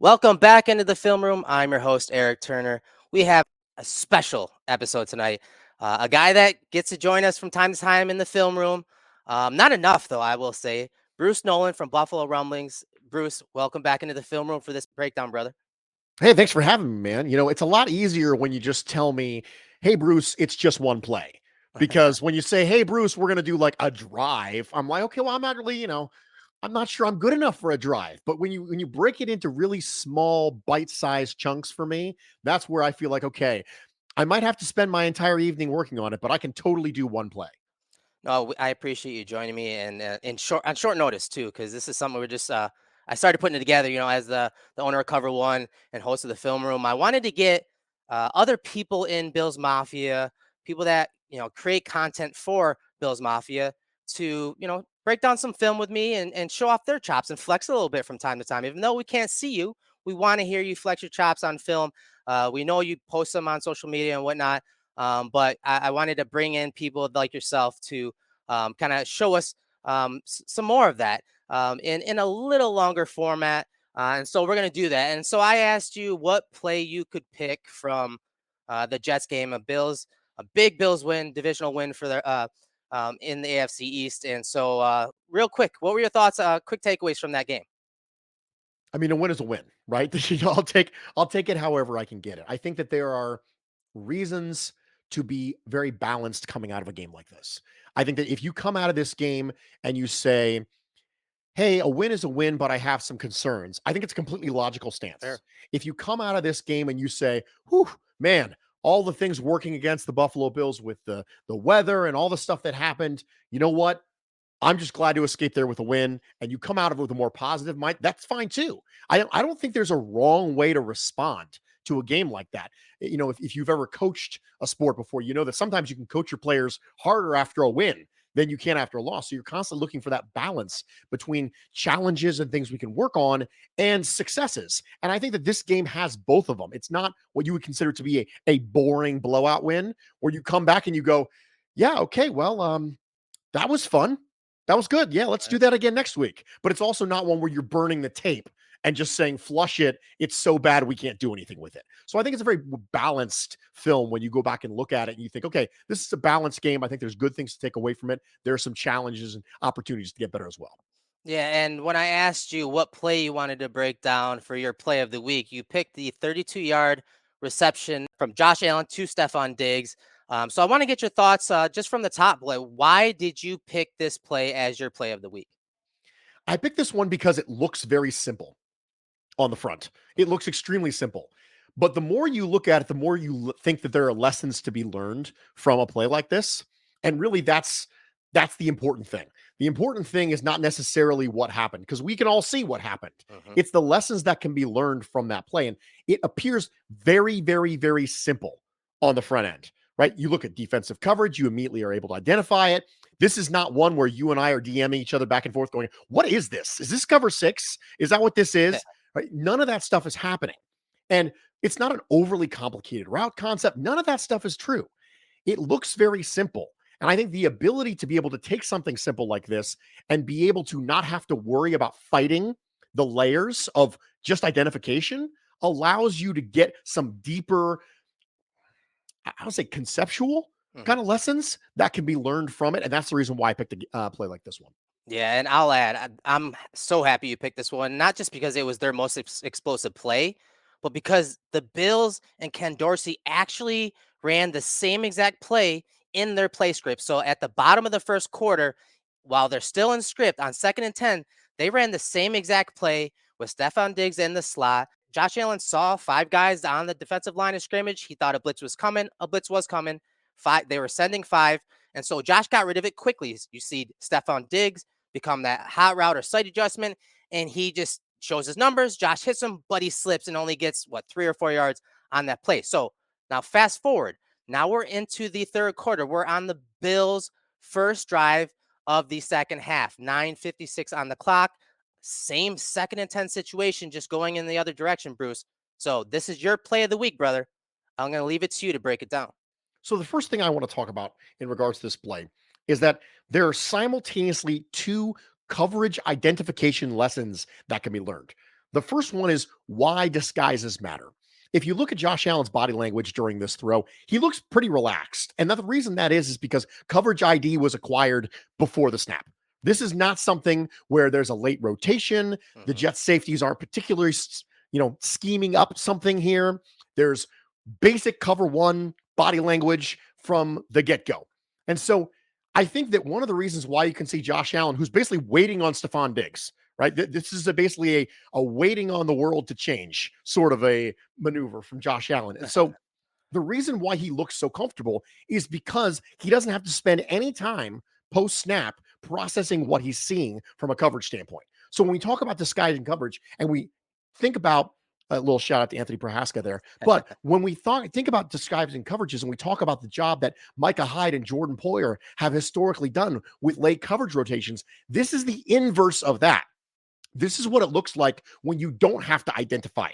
Welcome back into the film room. I'm your host, Eric Turner. We have a special episode tonight. A guy that gets to join us from time to time in the film room. Not enough, though, I will say. Bruce Nolan from Buffalo Rumblings. Bruce, welcome back into the film room for this breakdown, brother. Hey, thanks for having me, man. It's a lot easier when you just tell me, hey, Bruce, it's just one play. Because when you say, hey, Bruce, we're going to do like a drive, I'm like, okay, well, I'm not really, I'm not sure I'm good enough for a drive. But when you break it into really small, bite-sized chunks for me, that's where I feel like, okay, I might have to spend my entire evening working on it, but I can totally do one play. No, I appreciate you joining me, and in short on short notice too, because this is something we're just. I started putting it together, as the owner of Cover One and host of the film room. I wanted to get other people in Bill's Mafia, people that create content for Bill's Mafia, to break down some film with me and show off their chops and flex a little bit from time to time. Even though we can't see you, we want to hear you flex your chops on film. We know you post them on social media and whatnot. But I wanted to bring in people like yourself to kind of show us some more of that in a little longer format. And so we're going to do that. And so I asked you what play you could pick from the Jets game, a big Bills win, divisional win for the in the AFC East. And so real quick, what were your thoughts? Quick takeaways from that game? I mean, a win is a win, right? I'll take it however I can get it. I think that there are reasons to be very balanced coming out of a game like this. I think that if you come out of this game and you say, hey, a win is a win, but I have some concerns, I think it's a completely logical stance. Fair. If you come out of this game and you say, whew, man, all the things working against the Buffalo Bills with the weather and all the stuff that happened, you know what? I'm just glad to escape there with a win, and you come out of it with a more positive mind. That's fine too. I don't think there's a wrong way to respond to a game like that. If you've ever coached a sport before, you know that sometimes you can coach your players harder after a win than you can after a loss. So you're constantly looking for that balance between challenges and things we can work on and successes. And I think that this game has both of them. It's not what you would consider to be a boring blowout win where you come back and you go, yeah, okay, well, that was fun. That was good. Yeah, let's do that again next week. But it's also not one where you're burning the tape and just saying, flush it. It's so bad we can't do anything with it. So I think it's a very balanced film when you go back and look at it and you think, okay, this is a balanced game. I think there's good things to take away from it. There are some challenges and opportunities to get better as well. Yeah, and when I asked you what play you wanted to break down for your play of the week, you picked the 32-yard reception from Josh Allen to Stefon Diggs. So I want to get your thoughts just from the top. Why did you pick this play as your play of the week? I picked this one because it looks very simple on the front. It looks extremely simple. But the more you look at it, the more you think that there are lessons to be learned from a play like this. And really that's the important thing. The important thing is not necessarily what happened, because we can all see what happened. Hmm. It's the lessons that can be learned from that play. And it appears very, very, very simple on the front end, right? You look at defensive coverage, you immediately are able to identify it. This is not one where you and I are DMing each other back and forth going, what is this? Is this cover six? Is that what this Yeah. is? Right? None of that stuff is happening. And it's not an overly complicated route concept. None of that stuff is true. It looks very simple. And I think the ability to be able to take something simple like this and be able to not have to worry about fighting the layers of just identification allows you to get some deeper, I would say, conceptual Hmm. kind of lessons that can be learned from it. And that's the reason why I picked a play like this one. Yeah, and I'll add, I'm so happy you picked this one, not just because it was their most explosive play, but because the Bills and Ken Dorsey actually ran the same exact play in their play script. So at the bottom of the first quarter, while they're still in script on 2nd and 10, they ran the same exact play with Stefon Diggs in the slot. Josh Allen saw five guys on the defensive line of scrimmage. He thought a blitz was coming. A blitz was coming. They were sending five. And so Josh got rid of it quickly. You see Stefon Diggs become that hot route or sight adjustment, and he just shows his numbers. Josh hits him, but he slips and only gets 3 or 4 yards on that play. So now fast forward. Now we're into the third quarter. We're on the Bills' first drive of the second half. 9:56 on the clock. Same 2nd and 10 situation, just going in the other direction, Bruce. So this is your play of the week, brother. I'm going to leave it to you to break it down. So the first thing I want to talk about in regards to this play is that there are simultaneously two coverage identification lessons that can be learned. The first one is why disguises matter. If you look at Josh Allen's body language during this throw, he looks pretty relaxed. And the reason that is because coverage ID was acquired before the snap. This is not something where there's a late rotation. The Hmm. Jets safeties aren't particularly, scheming up something here. There's basic cover one body language from the get go. And so I think that one of the reasons why you can see Josh Allen, who's basically waiting on Stefon Diggs, right? This is basically a waiting on the world to change sort of a maneuver from Josh Allen. And so the reason why he looks so comfortable is because he doesn't have to spend any time post snap processing what he's seeing from a coverage standpoint. So when we talk about disguising coverage and we think about a little shout out to Anthony Prohaska there. But when we think about disguising coverages and we talk about the job that Micah Hyde and Jordan Poyer have historically done with late coverage rotations, this is the inverse of that. This is what it looks like when you don't have to identify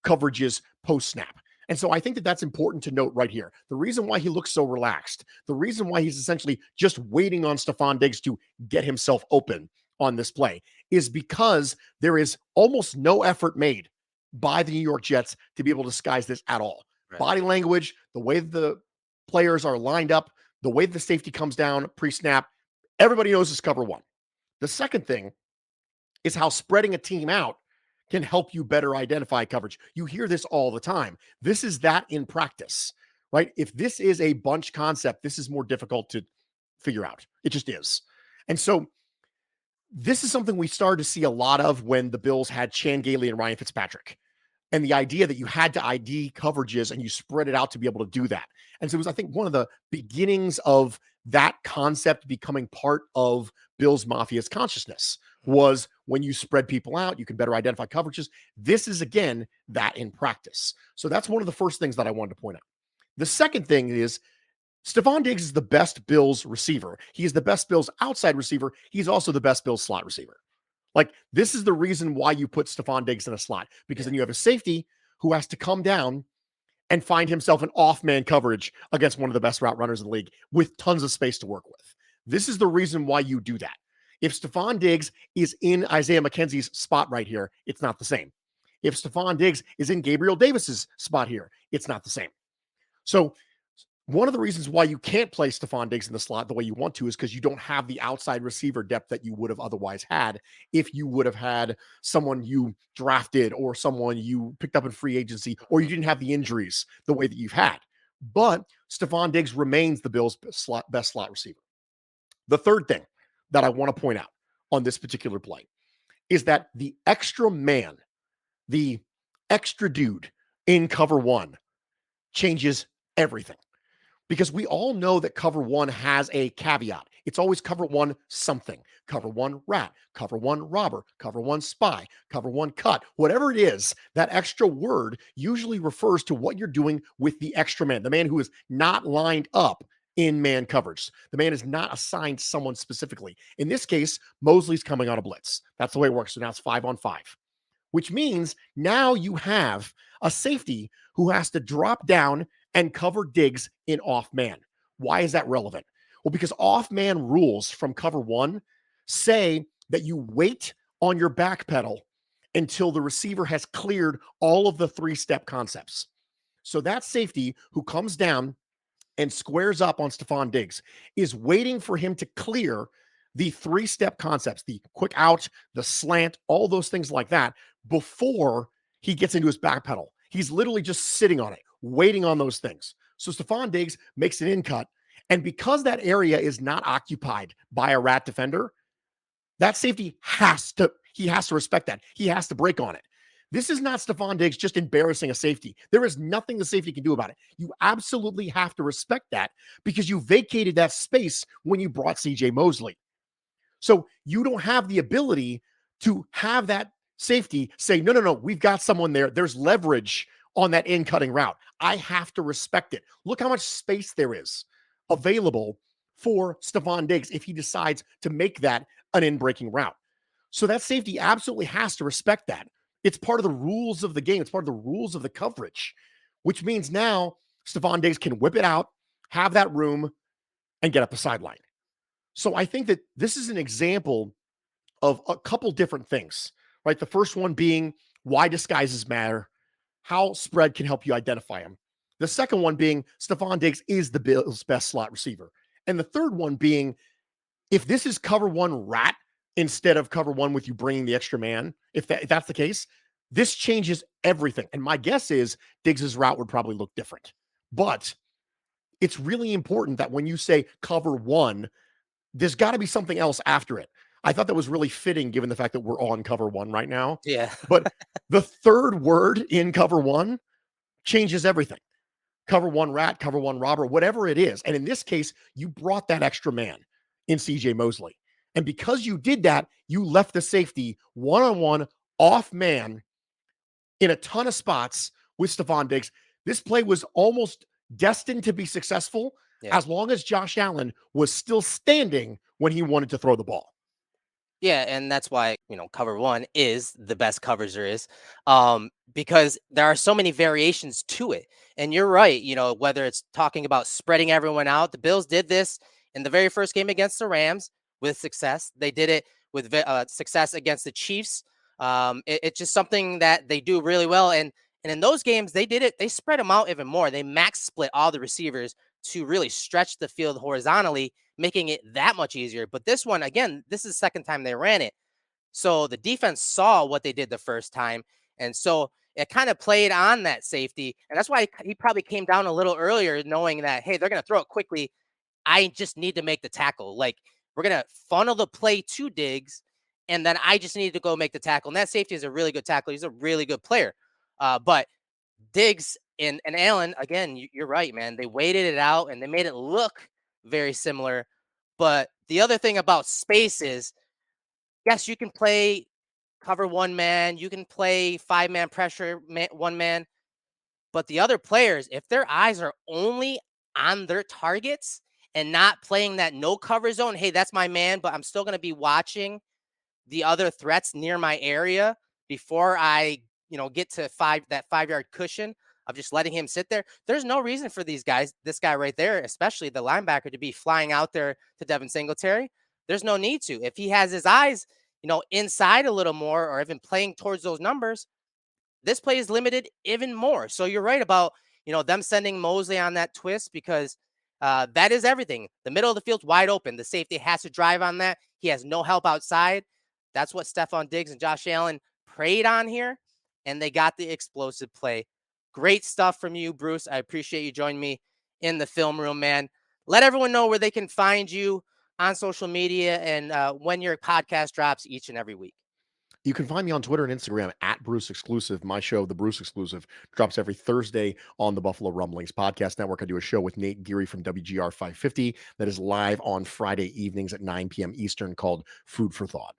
coverages post snap. And so I think that that's important to note right here. The reason why he looks so relaxed, the reason why he's essentially just waiting on Stefon Diggs to get himself open on this play is because there is almost no effort made by the New York Jets to be able to disguise this at all. Right. Body language, the way the players are lined up, the way the safety comes down pre-snap, everybody knows it's cover one. The second thing is how spreading a team out can help you better identify coverage. You hear this all the time. This is that in practice, right? If this is a bunch concept, this is more difficult to figure out. It just is. And so this is something we started to see a lot of when the Bills had Chan Gailey and Ryan Fitzpatrick. And the idea that you had to ID coverages and you spread it out to be able to do that. And so it was, I think, one of the beginnings of that concept becoming part of Bills Mafia's consciousness was when you spread people out, you can better identify coverages. This is, again, that in practice. So that's one of the first things that I wanted to point out. The second thing is Stefon Diggs is the best Bills receiver. He is the best Bills outside receiver. He's also the best Bills slot receiver. Like, this is the reason why you put Stefon Diggs in a slot, because then you have a safety who has to come down and find himself an off-man coverage against one of the best route runners in the league with tons of space to work with. This is the reason why you do that. If Stefon Diggs is in Isaiah McKenzie's spot right here, it's not the same. If Stefon Diggs is in Gabriel Davis's spot here, it's not the same. So one of the reasons why you can't play Stefon Diggs in the slot the way you want to is because you don't have the outside receiver depth that you would have otherwise had if you would have had someone you drafted or someone you picked up in free agency, or you didn't have the injuries the way that you've had. But Stefon Diggs remains the Bills' best slot receiver. The third thing that I want to point out on this particular play is that the extra man, the extra dude in cover one changes everything. Because we all know that cover one has a caveat. It's always cover one something. Cover one rat, cover one robber, cover one spy, cover one cut. Whatever it is, that extra word usually refers to what you're doing with the extra man, the man who is not lined up in man coverage. The man is not assigned someone specifically. In this case, Mosley's coming on a blitz. That's the way it works. So now it's 5-on-5, which means now you have a safety who has to drop down and cover Diggs in off man. Why is that relevant? Well, because off man rules from cover one say that you wait on your back pedal until the receiver has cleared all of the three-step concepts. So that safety who comes down and squares up on Stefon Diggs is waiting for him to clear the three-step concepts, the quick out, the slant, all those things like that, before he gets into his back pedal. He's literally just sitting on it, waiting on those things. So Stefon Diggs makes an in cut. And because that area is not occupied by a rat defender, that safety has to respect that. He has to break on it. This is not Stefon Diggs just embarrassing a safety. There is nothing the safety can do about it. You absolutely have to respect that because you vacated that space when you brought CJ Mosley. So you don't have the ability to have that safety say, no, we've got someone there. There's leverage on that in-cutting route. I have to respect it. Look how much space there is available for Stefon Diggs if he decides to make that an in-breaking route. So that safety absolutely has to respect that. It's part of the rules of the game. It's part of the rules of the coverage, which means now Stefon Diggs can whip it out, have that room, and get up the sideline. So I think that this is an example of a couple different things, right? The first one being why disguises matter, how spread can help you identify them. The second one being Stefon Diggs is the Bills' best slot receiver. And the third one being if this is cover one rat instead of cover one with you bringing the extra man, if that's the case, this changes everything. And my guess is Diggs's route would probably look different. But it's really important that when you say cover one, there's got to be something else after it. I thought that was really fitting given the fact that we're on cover one right now. Yeah. But the third word in cover one changes everything. Cover one rat, cover one robber, whatever it is. And in this case, you brought that extra man in CJ Mosley. And because you did that, you left the safety one on one off man in a ton of spots with Stefon Diggs. This play was almost destined to be successful Yeah. as long as Josh Allen was still standing when he wanted to throw the ball. Yeah, and that's why, cover one is the best coverage there is. Because there are so many variations to it. And you're right, whether it's talking about spreading everyone out, the Bills did this in the very first game against the Rams with success. They did it with success against the Chiefs. It's just something that they do really well. And in those games, they did it. They spread them out even more. They max split all the receivers to really stretch the field horizontally, making it that much easier. But this one, again, this is the second time they ran it. So the defense saw what they did the first time. And so it kind of played on that safety. And that's why he probably came down a little earlier, knowing that, hey, they're going to throw it quickly. I just need to make the tackle. Like, we're going to funnel the play to Diggs, and then I just need to go make the tackle. And that safety is a really good tackle. He's a really good player. But Diggs and Allen, again, you're right, man. They waited it out and they made it look very similar. But the other thing about space is, yes, you can play cover one man, you can play 5-man pressure, one man. But the other players, if their eyes are only on their targets and not playing that no cover zone, hey, that's my man, but I'm still going to be watching the other threats near my area before I, get to that 5-yard cushion of just letting him sit there. There's no reason for these guys, this guy right there, especially the linebacker, to be flying out there to Devin Singletary. There's no need to. If he has his eyes, inside a little more or even playing towards those numbers, this play is limited even more. So you're right about, them sending Mosley on that twist because that is everything. The middle of the field's wide open. The safety has to drive on that. He has no help outside. That's what Stefon Diggs and Josh Allen preyed on here, and they got the explosive play. Great stuff from you, Bruce. I appreciate you joining me in the film room, man. Let everyone know where they can find you on social media and when your podcast drops each and every week. You can find me on Twitter and Instagram at Bruce Exclusive. My show, The Bruce Exclusive, drops every Thursday on the Buffalo Rumblings Podcast Network. I do a show with Nate Geary from WGR 550 that is live on Friday evenings at 9 p.m. Eastern called Food for Thought.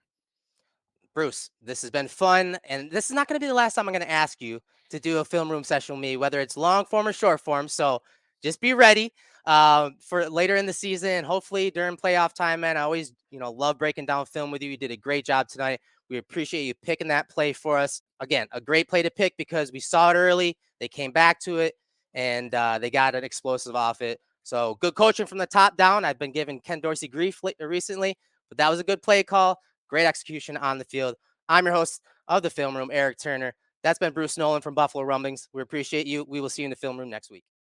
Bruce, this has been fun, and this is not going to be the last time I'm going to ask you to do a film room session with me, whether it's long form or short form. So just be ready for later in the season, hopefully during playoff time, man. I always, love breaking down film with you. You did a great job tonight. We appreciate you picking that play for us. Again, a great play to pick because we saw it early. They came back to it, and they got an explosive off it. So good coaching from the top down. I've been giving Ken Dorsey grief recently, but that was a good play call. Great execution on the field. I'm your host of the Film Room, Eric Turner. That's been Bruce Nolan from Buffalo Rumblings. We appreciate you. We will see you in the film room next week.